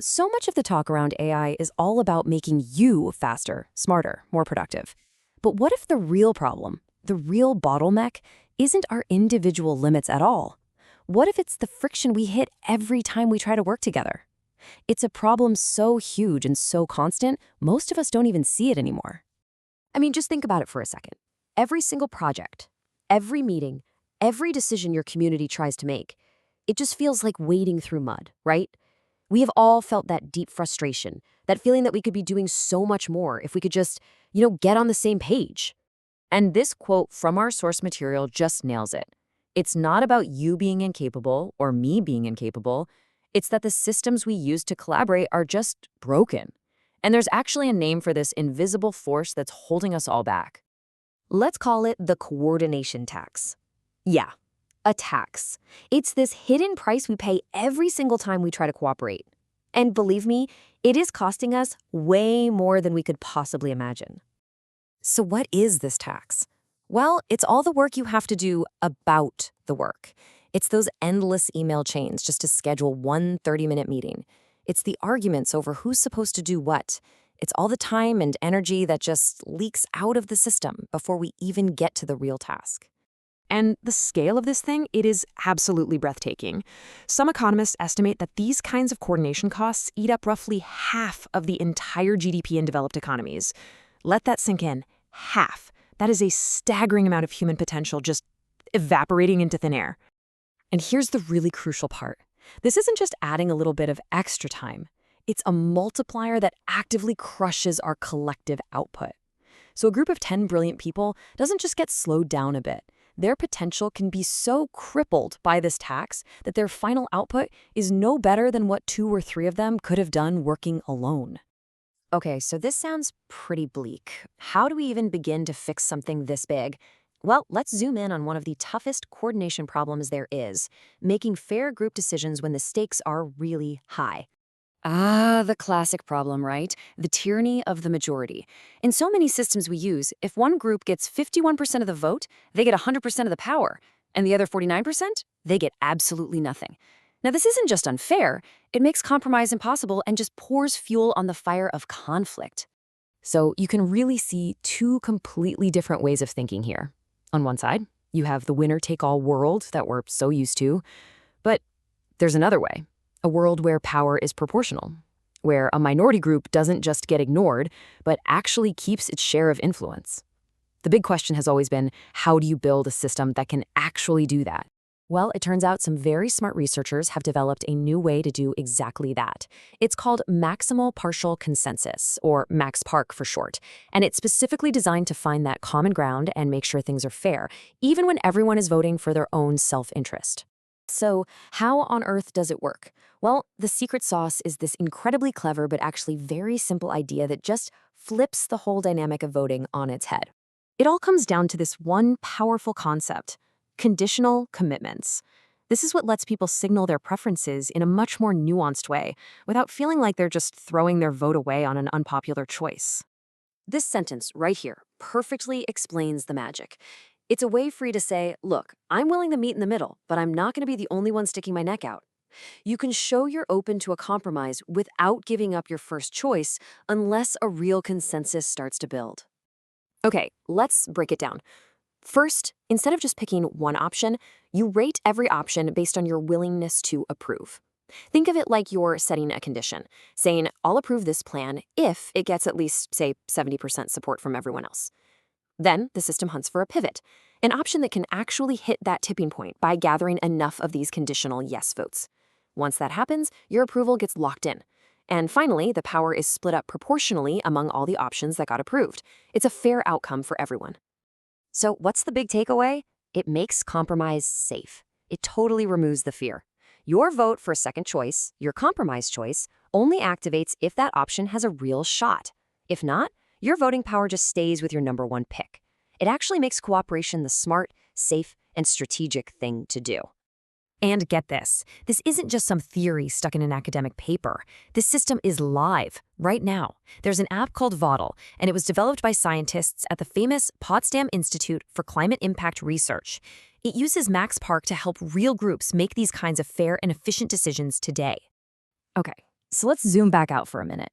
So much of the talk around AI is all about making you faster, smarter, more productive. But what if the real problem, the real bottleneck, isn't our individual limits at all? What if it's the friction we hit every time we try to work together? It's a problem so huge and so constant, most of us don't even see it anymore. I mean, just think about it for a second. Every single project, every meeting, every decision your community tries to make, it just feels like wading through mud, right? We have all felt that deep frustration, that feeling that we could be doing so much more if we could just, get on the same page. And this quote from our source material just nails it. It's not about you being incapable or me being incapable. It's that the systems we use to collaborate are just broken. And there's actually a name for this invisible force that's holding us all back. Let's call it the coordination tax. Yeah, a tax. It's this hidden price we pay every single time we try to cooperate. And believe me, it is costing us way more than we could possibly imagine. So what is this tax? Well, it's all the work you have to do about the work. It's those endless email chains just to schedule one 30-minute meeting. It's the arguments over who's supposed to do what. It's all the time and energy that just leaks out of the system before we even get to the real task. And the scale of this thing, it is absolutely breathtaking. Some economists estimate that these kinds of coordination costs eat up roughly half of the entire GDP in developed economies. Let that sink in. Half. That is a staggering amount of human potential just evaporating into thin air. And here's the really crucial part. This isn't just adding a little bit of extra time. It's a multiplier that actively crushes our collective output. So a group of 10 brilliant people doesn't just get slowed down a bit. Their potential can be so crippled by this tax that their final output is no better than what 2 or 3 of them could have done working alone. Okay, so this sounds pretty bleak. How do we even begin to fix something this big? Well, let's zoom in on one of the toughest coordination problems there is, making fair group decisions when the stakes are really high. The classic problem, right? The tyranny of the majority. In so many systems we use, if one group gets 51% of the vote, they get 100% of the power. And the other 49%, they get absolutely nothing. Now, this isn't just unfair. It makes compromise impossible and just pours fuel on the fire of conflict. So you can really see 2 completely different ways of thinking here. On one side, you have the winner-take-all world that we're so used to. But there's another way. A world where power is proportional, where a minority group doesn't just get ignored, but actually keeps its share of influence. The big question has always been, how do you build a system that can actually do that? Well, it turns out some very smart researchers have developed a new way to do exactly that. It's called Maximal Partial Consensus, or MaxParC for short, and it's specifically designed to find that common ground and make sure things are fair, even when everyone is voting for their own self-interest. So how on earth does it work? Well, the secret sauce is this incredibly clever but actually very simple idea that just flips the whole dynamic of voting on its head. It all comes down to this one powerful concept: conditional commitments. This is what lets people signal their preferences in a much more nuanced way, without feeling like they're just throwing their vote away on an unpopular choice. This sentence right here perfectly explains the magic. It's a way for you to say, look, I'm willing to meet in the middle, but I'm not going to be the only one sticking my neck out. You can show you're open to a compromise without giving up your first choice unless a real consensus starts to build. Okay, let's break it down. First, instead of just picking one option, you rate every option based on your willingness to approve. Think of it like you're setting a condition, saying, I'll approve this plan if it gets at least, say, 70% support from everyone else. Then the system hunts for a pivot, an option that can actually hit that tipping point by gathering enough of these conditional yes votes. Once that happens, your approval gets locked in. And finally, the power is split up proportionally among all the options that got approved. It's a fair outcome for everyone. So what's the big takeaway? It makes compromise safe. It totally removes the fear. Your vote for a second choice, your compromise choice, only activates if that option has a real shot. If not, your voting power just stays with your number one pick. It actually makes cooperation the smart, safe, and strategic thing to do. And get this isn't just some theory stuck in an academic paper. This system is live right now. There's an app called Vodle, and it was developed by scientists at the famous Potsdam Institute for Climate Impact Research. It uses MaxParC to help real groups make these kinds of fair and efficient decisions today. Okay, So let's zoom back out for a minute.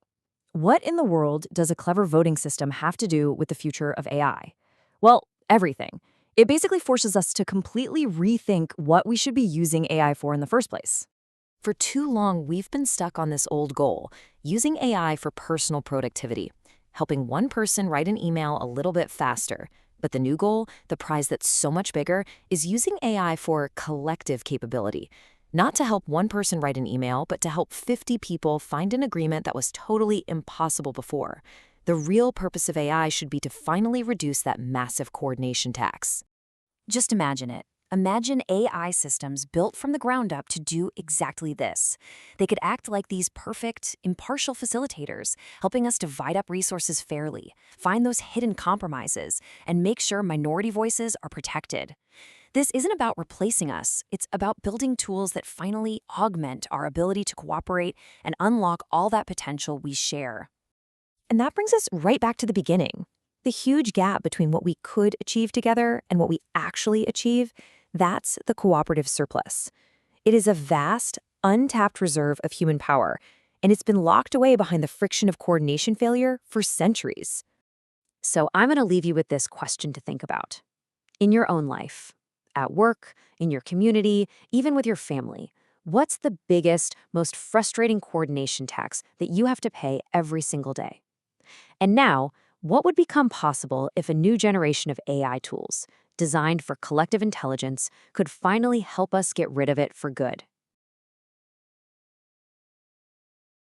What in the world does a clever voting system have to do with the future of AI? Well, everything. It basically forces us to completely rethink what we should be using AI for in the first place. For too long, we've been stuck on this old goal, using AI for personal productivity, helping one person write an email a little bit faster. But the new goal, the prize that's so much bigger, is using AI for collective capability. Not to help one person write an email, but to help 50 people find an agreement that was totally impossible before. The real purpose of AI should be to finally reduce that massive coordination tax. Just imagine it. Imagine AI systems built from the ground up to do exactly this. They could act like these perfect, impartial facilitators, helping us divide up resources fairly, find those hidden compromises, and make sure minority voices are protected. This isn't about replacing us, it's about building tools that finally augment our ability to cooperate and unlock all that potential we share. And that brings us right back to the beginning. The huge gap between what we could achieve together and what we actually achieve, that's the cooperative surplus. It is a vast, untapped reserve of human power, and it's been locked away behind the friction of coordination failure for centuries. So I'm going to leave you with this question to think about. In your own life, at work, in your community, even with your family, what's the biggest, most frustrating coordination tax that you have to pay every single day? And now, what would become possible if a new generation of AI tools, designed for collective intelligence, could finally help us get rid of it for good?